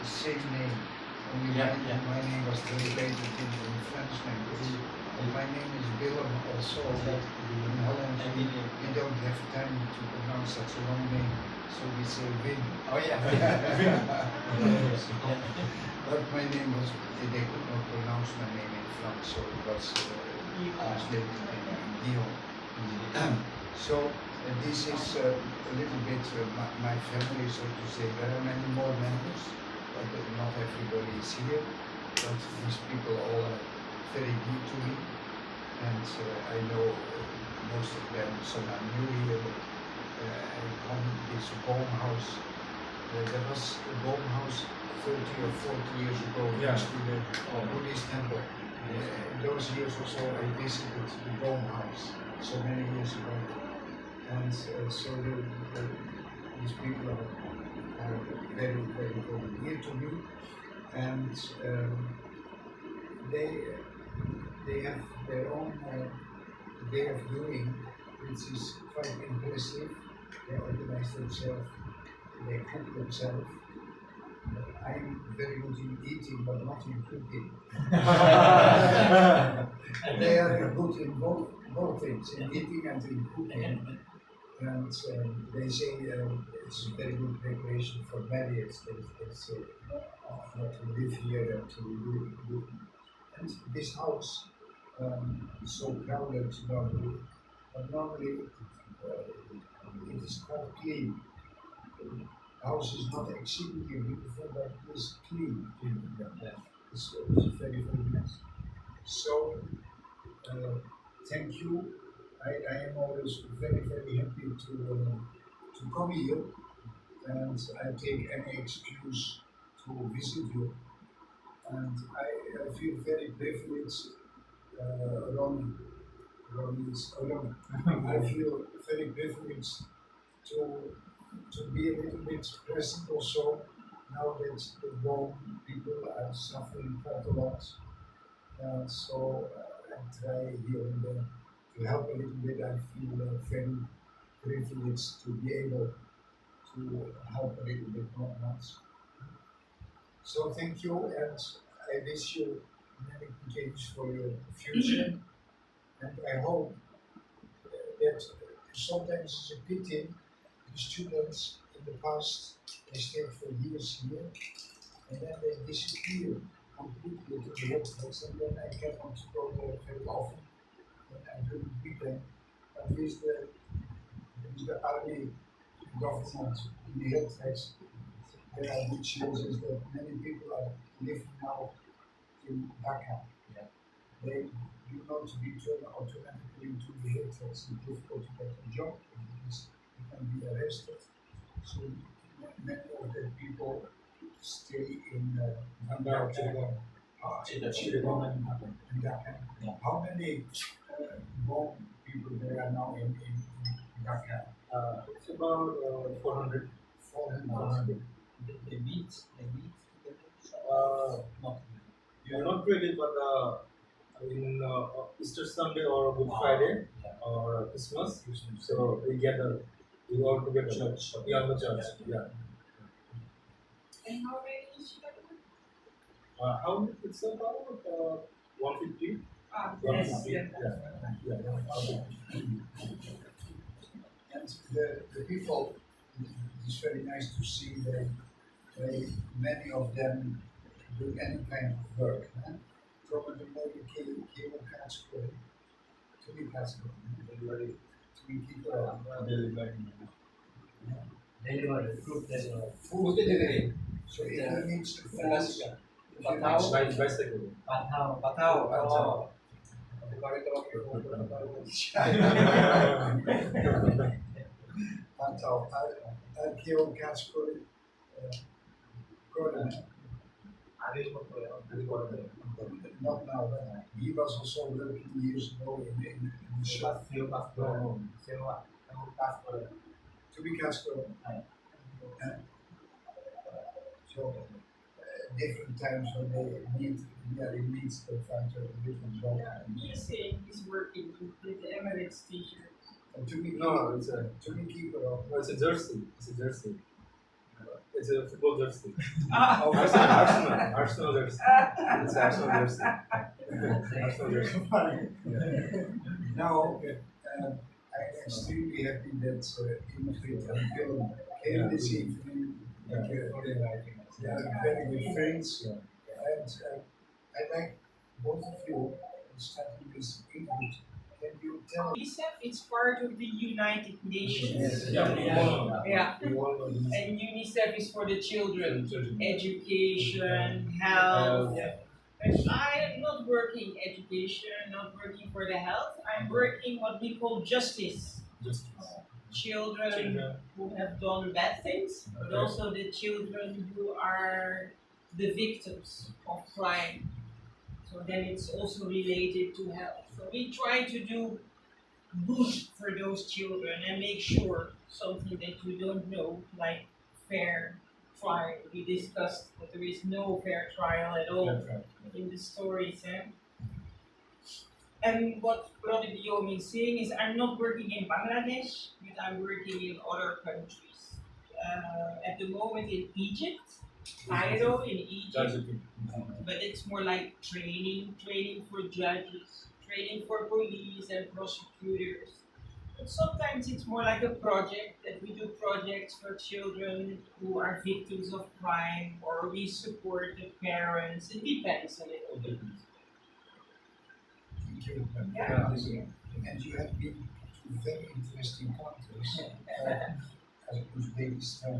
the same name. Only my name was translated into the French language. And my name is Willem also, but in Holland we don't have time to pronounce such a long name, so we say Wim. Oh yeah. But my name was, they could not pronounce my name in French, so it was translated in Guillaume. So this is a little bit my family, so to say. There are many more members, but not everybody is here. But these people all are very dear to me, and I know most of them. Some are new here, but I come this Boomhouse. There was a Boomhouse 30 or 40 years ago next to the Buddhist temple. In those years also I visited the Boomhouse so many years ago. And so these people are very, very, very dear to me. And they have their own way of doing, which is quite impressive. They organize themselves, they cook themselves. I'm very good in eating, but not in cooking. They are good in both things, in eating and in cooking. And they say it's a very good preparation for marriage. They say not to live here and to do. And this house is so crowded normally, but normally it is quite clean. The house is not exceedingly beautiful, but it is clean. It's very, very nice. So, thank you. I am always very, very happy to come here, and I take any excuse to visit you. And I feel very privileged, Ronnie. I feel very privileged to be a little bit present also now that the Rome people are suffering quite a lot. So I try here and there to help a little bit. I feel very privileged to be able to help a little bit more much. So thank you, and I wish you many good things for your future. And I hope that sometimes it's a pity the students in the past, they stayed for years here, and then they disappear completely to the headquarters, and then I cannot go there very often, and I couldn't meet them. But with the army government in the headquarters, there are good chances that many people are living now in Dhaka. They do not return automatically to the headquarters. It's difficult to get a job because you can be arrested. So many of the people stay in Dhaka. How many Bom people there are now in Dhaka? It's about 400. 400. They meet. Not really, but in Easter Sunday or Good Friday or Christmas, so we gather, we all together. Church. Yeah, the church. Yeah. And how many is it? How many? It's about 150. Yes. 150. Yeah. 150. And the people, it's very nice to see that many of them do any kind of work. From the mooie kaatskool, to be kaatskool, to be keeper, Delivery, fruit delivery. food delivery. So if he needs to food, Bicycle. Patao. Pantau, Kio kaatskool, Gordon. Not now, but he was also working years ago in the shop. To be kaatskool. So different times when they meet, they find a different job. He's saying he's working with the Emirates t-shirt. To be No, it's to be keeper. No, it's a jersey. It's a jersey. it's a football jersey. Ah, Arsenal jersey. It's Arsenal jersey. Arsenal jersey. Now, I'm extremely happy that Ingrid and Willem came this evening. They are very good friends. And I like both of you, starting with Ingrid. Can you tell UNICEF is part of the United Nations. Yeah, we all know. Yeah. We all know this. And UNICEF is for the children, Children. education, health. And I am not working education, not working for the health. I'm working what we call justice. Just Children who have done bad things, but also the children who are the victims of crime. So then it's also related to health. So we try to do good for those children and make sure something that you don't know, like fair trial. We discussed that there is no fair trial at all in the stories. And what Brother Guillaume is saying is, I'm not working in Bangladesh, but I'm working in other countries. At the moment in Egypt, Cairo in Egypt, but it's more like training for judges, training for police and prosecutors. But sometimes it's more like a project that we do projects for children who are victims of crime, or we support the parents. It depends a little bit. Thank you. Yeah. And you have been to very interesting countries, as Uzbekistan.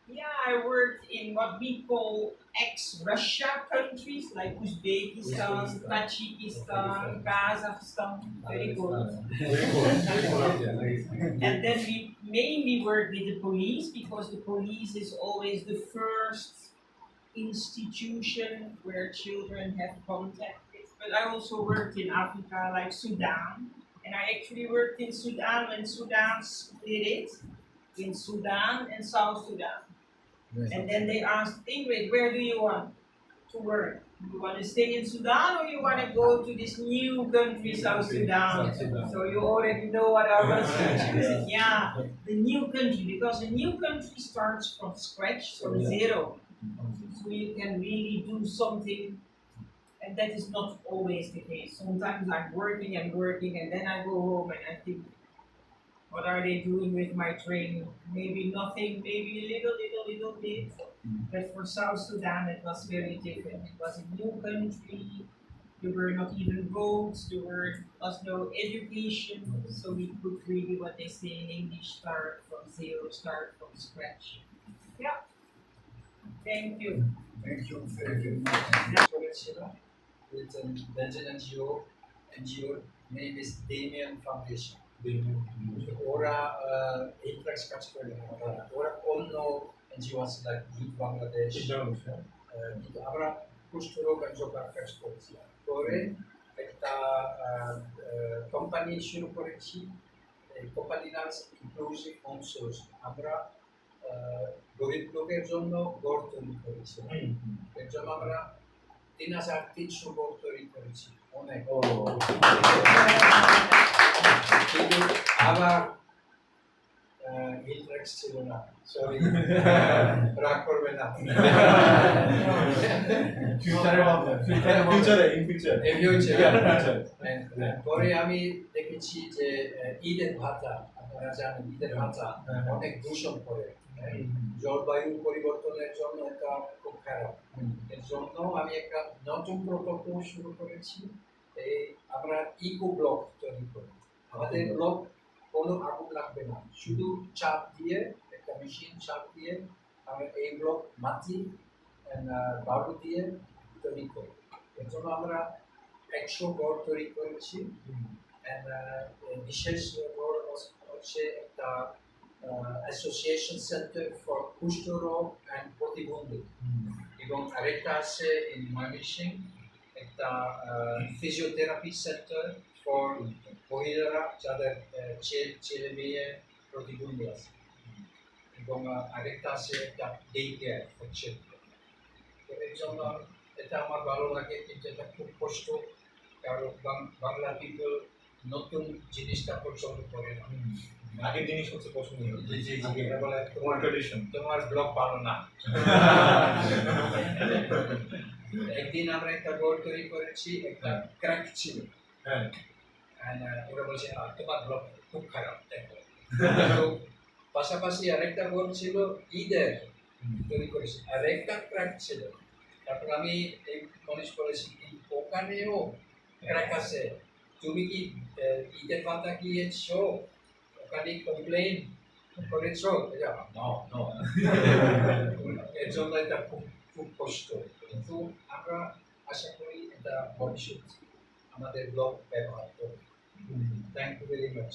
Yeah, I worked in what we call ex-Russia countries like Uzbekistan, Tajikistan, Kazakhstan. Very good. Very cool. And then we mainly work with the police, because the police is always the first institution where children have contact with. But I also worked in Africa, like Sudan. And I actually worked in Sudan when Sudan split it in Sudan and South Sudan. And then they asked Ingrid, where do you want to work? You want to stay in Sudan, or you want to go to this new country, South Sudan? So you already know what I was choosing. Yeah, the new country, because a new country starts from scratch, from zero. So you can really do something, and that is not always the case. Sometimes I'm working, and then I go home and I think, what are they doing with my training? Maybe nothing, maybe a little bit. But for South Sudan, it was very different. It was a new country. There were not even roads. There was no education. So we could really, what they say in English, start from zero, start from scratch. Yeah. Thank you. Thank you very much. Peninsula with a Belgian NGO name is Damien Foundation. Ora Apex Category. Ora ono NGOs like Youth Bangladesh. Itu abra kusturo kan juga category. Kore একটা company শুরু করেছি company নাম inclusive home source আমরা গরিব লোকের জন্য ঘর তৈরি করেছি এর জন্য আমরা 3,300 ঘর তৈরি করেছি অনেক কিন্তু আবার হিলট্রেক্স ছিল না সরি রাগ করবে না পরে আমি দেখেছি যে ঈদের ভাতা আপনারা জানেন ঈদের ভাতা অনেক দূষণ করে জলবায়ু পরিবর্তনের জন্য এটা খুব খারাপ এর জন্য আমি একটা নতুন প্রকল্প শুরু করেছি এই আমরা ইকো ব্লক তৈরি করি আমাদের ব্লক কোনো আগুন লাগবে না শুধু চাপ দিয়ে একটা মেশিন চাপ দিয়ে আমরা এই ব্লক মাটি বালু দিয়ে তৈরি করি এর জন্য আমরা 100 ঘর তৈরি করেছি বিশেষ ঘর হচ্ছে একটা অ্যাসোসিয়েশন সেন্টার ফর কুষ্ঠরোগ অ্যান্ড প্রতিবন্ধী এবং আরেকটা আছে ইন ময়মনসিংহ একটা ফিজিওথেরাপি সেন্টার ফর মহিলারা যাদের ছেলে মেয়ে প্রতিবন্ধী আছে এবং আরেকটা আছে একটা ডে কেয়ার হচ্ছে তো এই জন্য এটা আমার ভালো লাগে কিন্তু এটা খুব কষ্ট কারণ বাংলা পিপল নতুন জিনিসটা পছন্দ করে না আগের জিনিস হচ্ছে পছন্দনীয় জি জি জি আগে এটা বলে তোমার ট্রেডিশন তোমার ব্লগ ভালো না একদিন আমরা একটা বোর্ড তৈরি করেছি একটা ক্র্যাক ছিল হ্যাঁ And, ওরা বলছে তোমার ব্লগ খুব খারাপ দেখো তো পাশাপাশি আরেকটা বোর্ড ছিল ঈদের তৈরি করেছি আর একটা ক্র্যাক ছিল তারপর আমি এই মনীষ বলেছি কি ওখানেও ক্র্যাক আছে তুমি কি ঈদের পাতা গিয়েছো ওখানে কমপ্লেন করেছো নো নো এর জন্য এটা খুব খুব কষ্ট কিন্তু আমরা আশা করি এটা ভবিষ্যৎ আমাদের ব্লগ ব্যবহার করবে থ্যাংক ইউ ভেরি মাচ